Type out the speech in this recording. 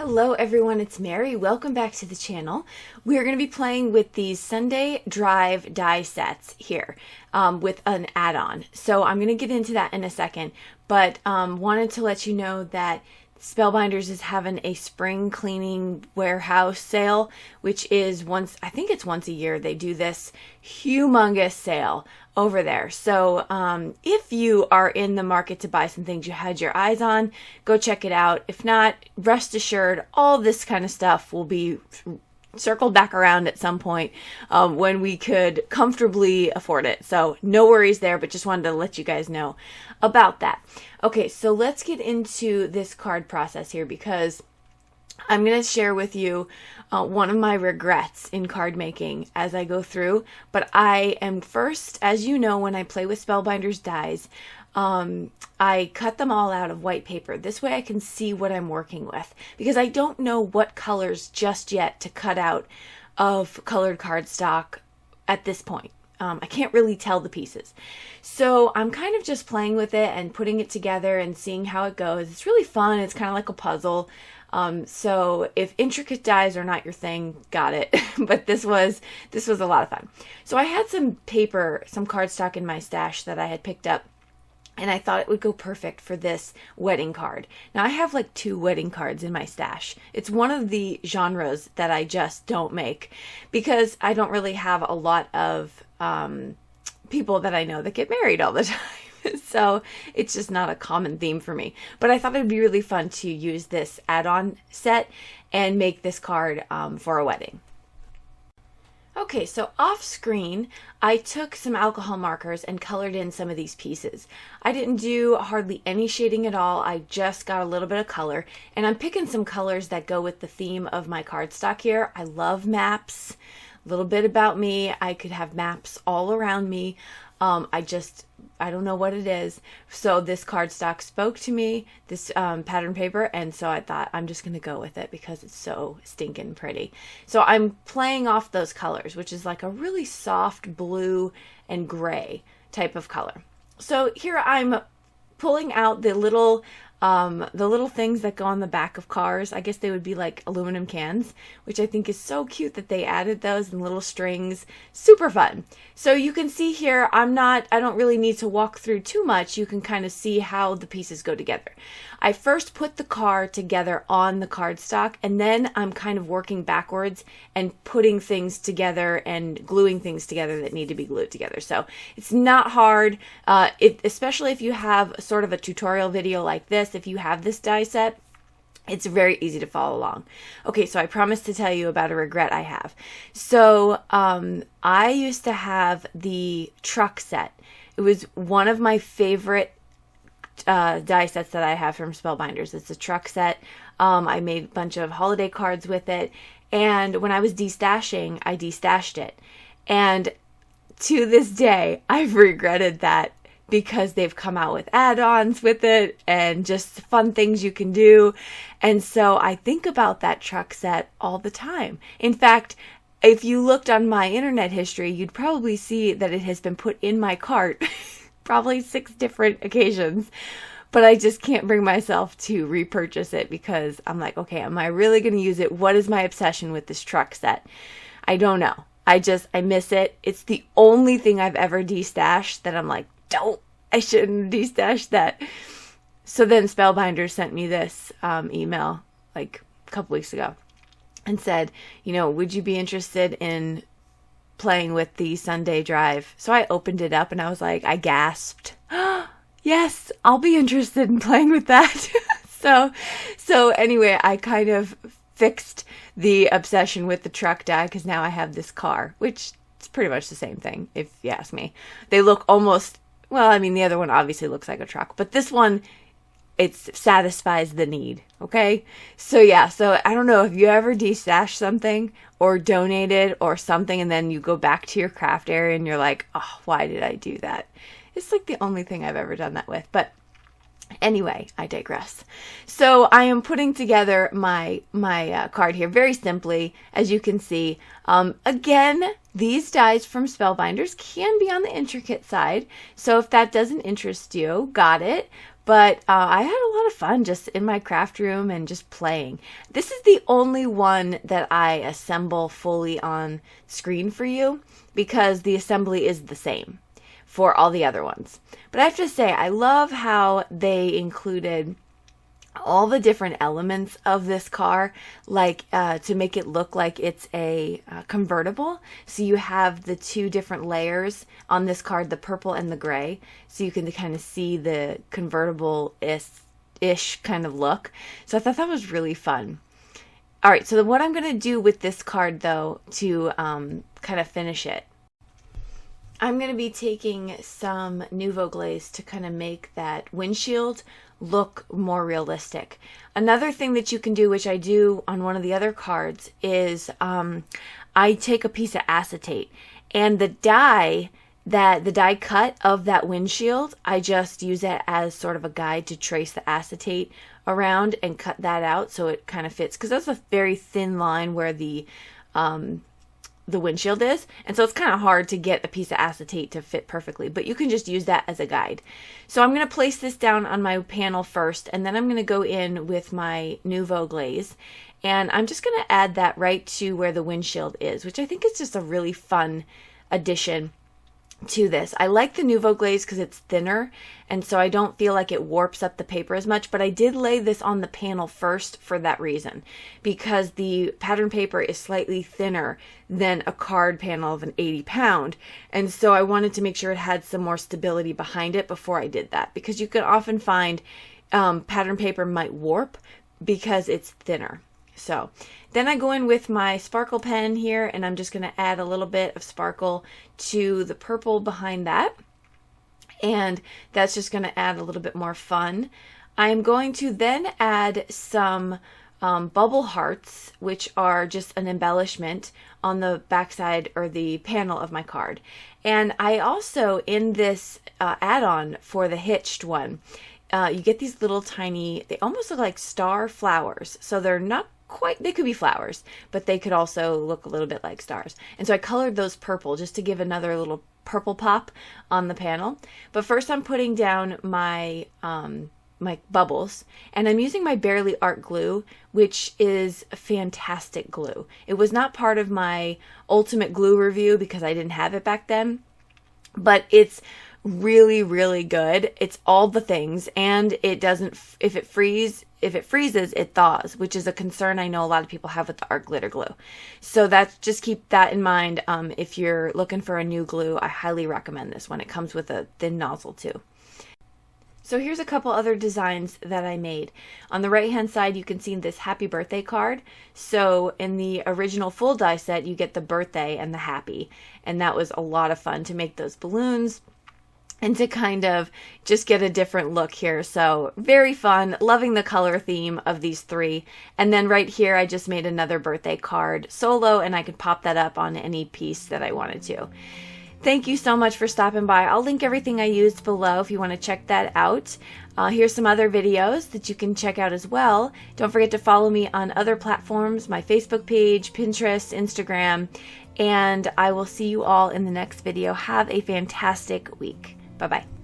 Hello everyone, it's Mary. Welcome back to the channel. We're going to be playing with these Sunday Drive die sets here with an add-on. So I'm going to get into that in a second, but wanted to let you know that Spellbinders is having a spring cleaning warehouse sale, which is I think it's once a year they do this humongous sale over there. So if you are in the market to buy some things you had your eyes on, go check it out. If not, rest assured, all this kind of stuff will be circled back around at some point when we could comfortably afford it. So no worries there, but just wanted to let you guys know about that. Okay, so let's get into this card process here because I'm going to share with you one of my regrets in card making as I go through. But I am first, as you know, when I play with Spellbinders dies, I cut them all out of white paper. This way I can see what I'm working with because I don't know what colors just yet to cut out of colored cardstock at this point. I can't really tell the pieces. So I'm kind of just playing with it and putting it together and seeing how it goes. It's really fun. It's kind of like a puzzle. So if intricate dies are not your thing, got it. But this was a lot of fun. So I had some paper, some cardstock in my stash that I had picked up, and I thought it would go perfect for this wedding card. Now I have like 2 wedding cards in my stash. It's one of the genres that I just don't make because I don't really have a lot of people that I know that get married all the time. So it's just not a common theme for me. But I thought it'd be really fun to use this add-on set and make this card for a wedding. Okay, so off screen, I took some alcohol markers and colored in some of these pieces. I didn't do hardly any shading at all. I just got a little bit of color, and I'm picking some colors that go with the theme of my cardstock here. I love maps. A little bit about me, I could have maps all around me. I don't know what it is. So this cardstock spoke to me, this pattern paper, and so I thought I'm just going to go with it because it's so stinking pretty. So I'm playing off those colors, which is like a really soft blue and gray type of color. So here I'm pulling out the little things that go on the back of cars. I guess they would be like aluminum cans, which I think is so cute that they added those and little strings. Super fun. So you can see here, I don't really need to walk through too much. You can kind of see how the pieces go together. I first put the car together on the cardstock, and then I'm kind of working backwards and putting things together and gluing things together that need to be glued together. So it's not hard, especially if you have sort of a tutorial video like this. If you have this die set, it's very easy to follow along. Okay, so I promised to tell you about a regret I have. So I used to have the truck set. It was one of my favorite die sets that I have from Spellbinders. It's a truck set. I made a bunch of holiday cards with it, and when I was destashing, I destashed it. And to this day, I've regretted that because they've come out with add-ons with it and just fun things you can do. And so I think about that truck set all the time. In fact, if you looked on my internet history, you'd probably see that it has been put in my cart probably 6 different occasions. But I just can't bring myself to repurchase it because I'm like, okay, am I really going to use it? What is my obsession with this truck set? I don't know. I miss it. It's the only thing I've ever destashed that I'm like, I shouldn't destash that. So then Spellbinders sent me this email like a couple weeks ago and said, would you be interested in playing with the Sunday Drive? So I opened it up and I gasped. Yes, I'll be interested in playing with that. So anyway, I kind of fixed the obsession with the truck die because now I have this car, which is pretty much the same thing if you ask me. They look almost, well, I mean, the other one obviously looks like a truck, but this one, it satisfies the need, okay? So yeah, so I don't know if you ever destashed something or donated or something and then you go back to your craft area and you're like, oh, why did I do that? It's like the only thing I've ever done that with, but anyway, I digress. So I am putting together my card here very simply, as you can see. Again, these dies from Spellbinders can be on the intricate side, so if that doesn't interest you, got it. But I had a lot of fun just in my craft room and just playing. This is the only one that I assemble fully on screen for you because the assembly is the same for all the other ones. But I have to say, I love how they included all the different elements of this car, like to make it look like it's a convertible. So you have the two different layers on this card, the purple and the gray, so you can kind of see the convertible-ish kind of look. So I thought that was really fun. All right, so what I'm going to do with this card, though, to kind of finish it, I'm going to be taking some Nouveau Glaze to kind of make that windshield look more realistic. Another thing that you can do, which I do on one of the other cards, is I take a piece of acetate, and the die cut of that windshield, I just use it as sort of a guide to trace the acetate around and cut that out so it kind of fits, because that's a very thin line where the windshield is, and so it's kind of hard to get a piece of acetate to fit perfectly, but you can just use that as a guide. So I'm going to place this down on my panel first, and then I'm going to go in with my Nouveau Glaze, and I'm just going to add that right to where the windshield is, which I think is just a really fun addition to this. I like the Nouveau Glaze because it's thinner, and so I don't feel like it warps up the paper as much, but I did lay this on the panel first for that reason, because the pattern paper is slightly thinner than a card panel of an 80-pound, and so I wanted to make sure it had some more stability behind it before I did that, because you can often find pattern paper might warp because it's thinner. So then I go in with my sparkle pen here, and I'm just going to add a little bit of sparkle to the purple behind that. And that's just going to add a little bit more fun. I'm going to then add some bubble hearts, which are just an embellishment on the backside or the panel of my card. And I also, in this add-on for the Hitched one, you get these little tiny, they almost look like star flowers. So they're not quite, they could be flowers, but they could also look a little bit like stars. And so I colored those purple just to give another little purple pop on the panel. But first I'm putting down my my bubbles, and I'm using my Barely Art glue, which is fantastic glue. It was not part of my ultimate glue review because I didn't have it back then, but it's really, really good. It's all the things, and it doesn't, if it freezes, it thaws, which is a concern I know a lot of people have with the art glitter glue. So that's, just keep that in mind. If you're looking for a new glue, I highly recommend this one. It comes with a thin nozzle too. So here's a couple other designs that I made. On the right hand side, you can see this happy birthday card. So in the original full die set, you get the birthday and the happy, and that was a lot of fun to make those balloons and to kind of just get a different look here. So very fun, loving the color theme of these three. And then right here, I just made another birthday card solo, and I could pop that up on any piece that I wanted to. Thank you so much for stopping by. I'll link everything I used below if you want to check that out. Here's some other videos that you can check out as well. Don't forget to follow me on other platforms, my Facebook page, Pinterest, Instagram, and I will see you all in the next video. Have a fantastic week. Bye-bye.